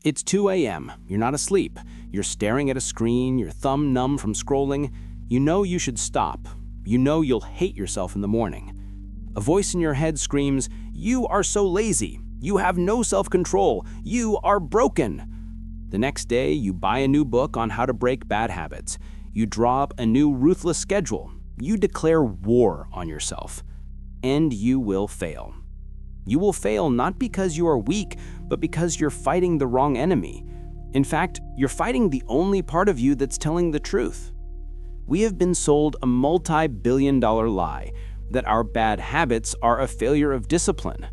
It's 2 a.m. You're not asleep. You're staring at a screen, your thumb numb from scrolling. You know you should stop. You know you'll hate yourself in the morning. A voice in your head screams, "You are so lazy. You have no self-control. You are broken." The next day, you buy a new book on how to break bad habits. You draw up a new ruthless schedule. You declare war on yourself. And you will fail. You will fail not because you are weak, but because you're fighting the wrong enemy. In fact, you're fighting the only part of you that's telling the truth. We have been sold a multi-billion-dollar lie that our bad habits are a failure of discipline.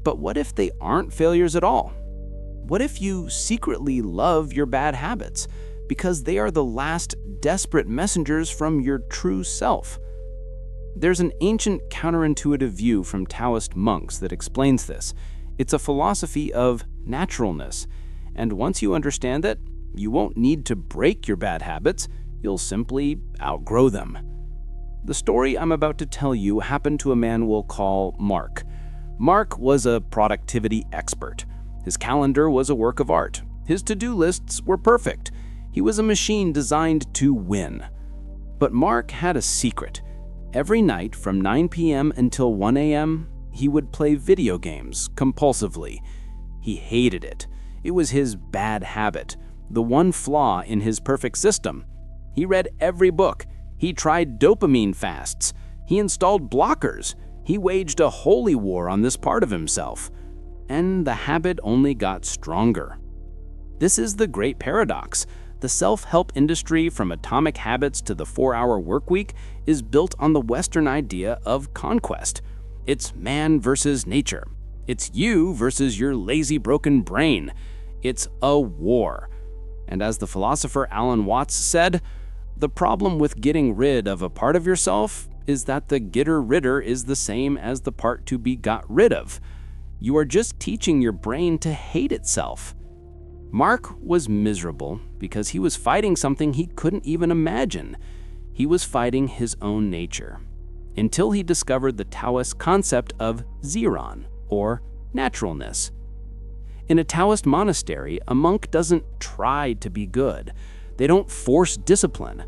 But what if they aren't failures at all? What if you secretly love your bad habits because they are the last desperate messengers from your true self? There's an ancient counterintuitive view from Taoist monks that explains this. It's a philosophy of naturalness, and once you understand it, you won't need to break your bad habits, you'll simply outgrow them. The story I'm about to tell you happened to a man we'll call Mark. Mark was a productivity expert. His calendar was a work of art. His to-do lists were perfect. He was a machine designed to win. But Mark had a secret. Every night from 9 p.m. until 1 a.m., he would play video games compulsively. He hated it. It was his bad habit, the one flaw in his perfect system. He read every book. He tried dopamine fasts. He installed blockers. He waged a holy war on this part of himself. And the habit only got stronger. This is the great paradox. The self-help industry, from Atomic Habits to the 4-hour workweek, is built on the Western idea of conquest. It's man versus nature. It's you versus your lazy, broken brain. It's a war. And as the philosopher Alan Watts said, the problem with getting rid of a part of yourself is that the getter-ridder is the same as the part to be got rid of. You are just teaching your brain to hate itself. Mark was miserable because he was fighting something he couldn't even imagine. He was fighting his own nature, until he discovered the Taoist concept of Ziran, or naturalness. In a Taoist monastery, a monk doesn't try to be good. They don't force discipline.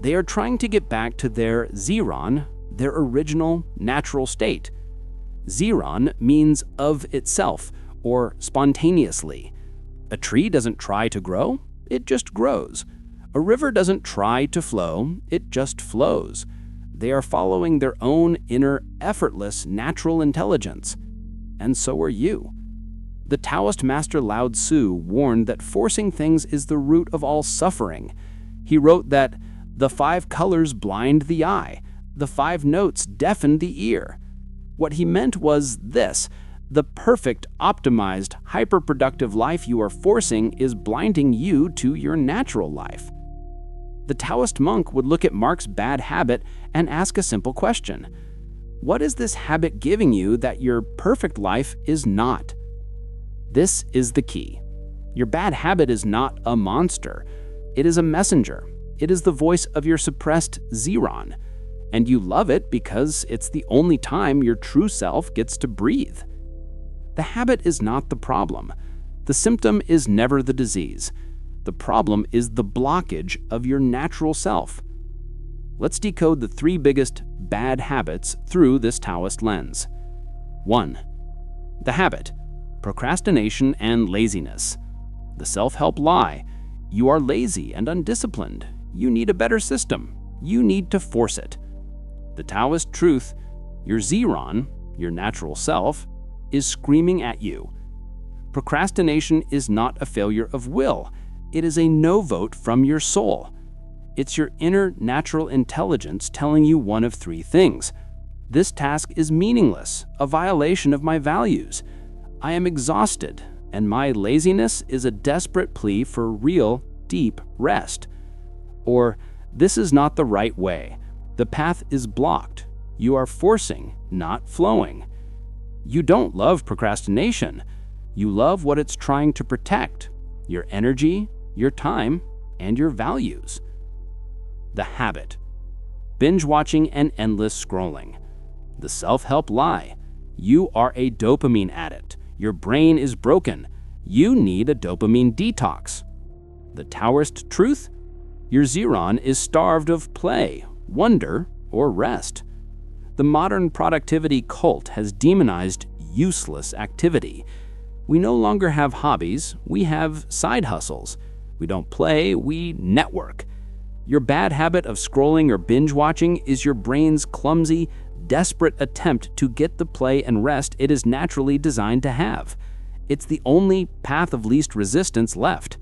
They are trying to get back to their Ziran, their original natural state. Ziran means of itself, or spontaneously. A tree doesn't try to grow, it just grows. A river doesn't try to flow, it just flows. They are following their own inner, effortless, natural intelligence. And so are you. The Taoist master Lao Tzu warned that forcing things is the root of all suffering. He wrote that the 5 colors blind the eye, the 5 notes deafen the ear. What he meant was this: the perfect, optimized, hyper-productive life you are forcing is blinding you to your natural life. The Taoist monk would look at Mark's bad habit and ask a simple question. What is this habit giving you that your perfect life is not? This is the key. Your bad habit is not a monster. It is a messenger. It is the voice of your suppressed Ziran. And you love it because it's the only time your true self gets to breathe. The habit is not the problem. The symptom is never the disease. The problem is the blockage of your natural self. Let's decode the 3 biggest bad habits through this Taoist lens. 1. The habit: procrastination and laziness. The self-help lie: you are lazy and undisciplined. You need a better system. You need to force it. The Taoist truth: your Ziran, your natural self, is screaming at you. Procrastination is not a failure of will. It is a no vote from your soul. It's your inner natural intelligence telling you one of 3 things. This task is meaningless, a violation of my values. I am exhausted, and my laziness is a desperate plea for real, deep rest. Or, this is not the right way. The path is blocked. You are forcing, not flowing. You don't love procrastination. You love what it's trying to protect: your energy, your time, and your values. The habit: binge watching and endless scrolling. The self-help lie: you are a dopamine addict. Your brain is broken. You need a dopamine detox. The Taoist truth? Your Ziran is starved of play, wonder, or rest. The modern productivity cult has demonized useless activity. We no longer have hobbies, we have side hustles. We don't play, we network. Your bad habit of scrolling or binge watching is your brain's clumsy, desperate attempt to get the play and rest it is naturally designed to have. It's the only path of least resistance left.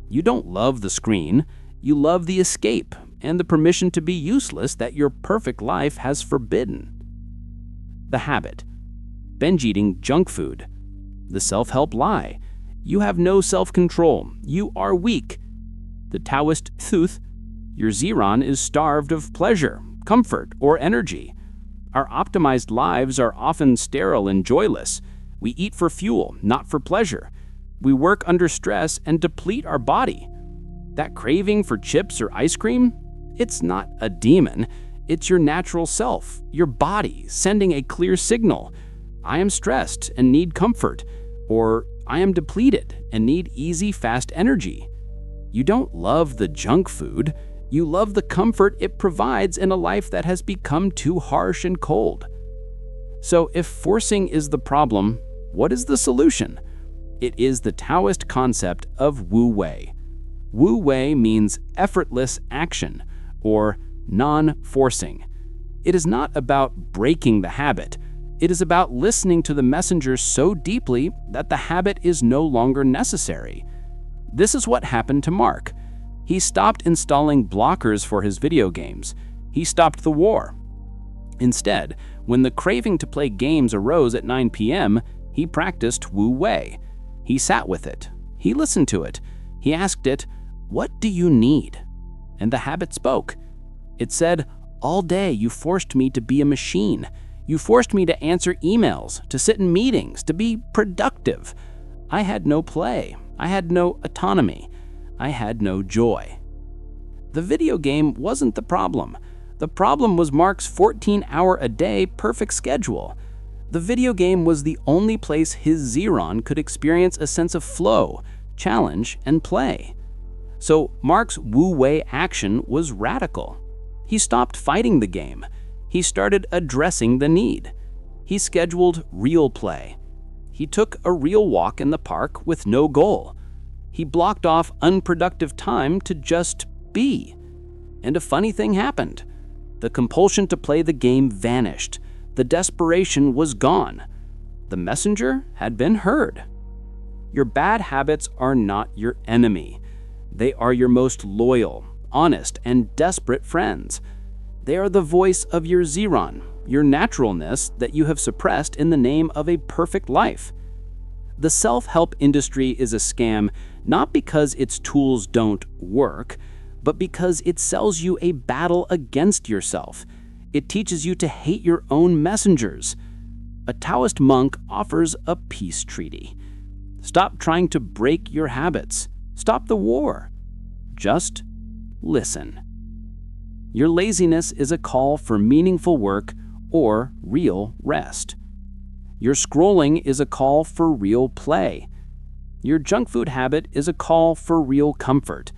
You don't love the screen, you love the escape and the permission to be useless that your perfect life has forbidden. The habit. Binge eating junk food. The self-help lie. You have no self-control. You are weak. The Taoist truth. Your Ziran is starved of pleasure, comfort, or energy. Our optimized lives are often sterile and joyless. We eat for fuel, not for pleasure. We work under stress and deplete our body. That craving for chips or ice cream? It's not a demon. It's your natural self, your body, sending a clear signal. I am stressed and need comfort, or I am depleted and need easy, fast energy. You don't love the junk food. You love the comfort it provides in a life that has become too harsh and cold. So if forcing is the problem, what is the solution? It is the Taoist concept of Wu Wei. Wu Wei means effortless action, or non-forcing. It is not about breaking the habit. It is about listening to the messenger so deeply that the habit is no longer necessary. This is what happened to Mark. He stopped installing blockers for his video games. He stopped the war. Instead, when the craving to play games arose at 9 p.m., he practiced Wu Wei. He sat with it. He listened to it. He asked it, "What do you need?" And the habit spoke. It said, "All day you forced me to be a machine. You forced me to answer emails, to sit in meetings, to be productive. I had no play. I had no autonomy. I had no joy." The video game wasn't the problem. The problem was Mark's 14-hour-a-day perfect schedule. The video game was the only place his Ziran could experience a sense of flow, challenge, and play. So Mark's Wu Wei action was radical. He stopped fighting the game. He started addressing the need. He scheduled real play. He took a real walk in the park with no goal. He blocked off unproductive time to just be. And a funny thing happened. The compulsion to play the game vanished. The desperation was gone. The messenger had been heard. Your bad habits are not your enemy. They are your most loyal, honest, and desperate friends. They are the voice of your Ziran, your naturalness that you have suppressed in the name of a perfect life. The self-help industry is a scam not because its tools don't work, but because it sells you a battle against yourself. It teaches you to hate your own messengers. A Taoist monk offers a peace treaty. Stop trying to break your habits. Stop the war. Just listen. Your laziness is a call for meaningful work or real rest. Your scrolling is a call for real play. Your junk food habit is a call for real comfort.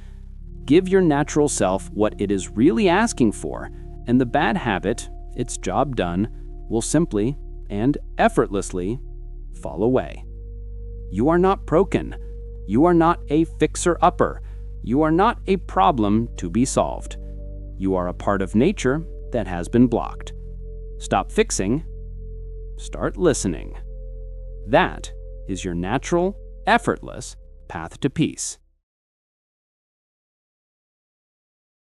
Give your natural self what it is really asking for, and the bad habit, its job done, will simply and effortlessly fall away. You are not broken. You are not a fixer-upper. You are not a problem to be solved. You are a part of nature that has been blocked. Stop fixing. Start listening. That is your natural, effortless path to peace.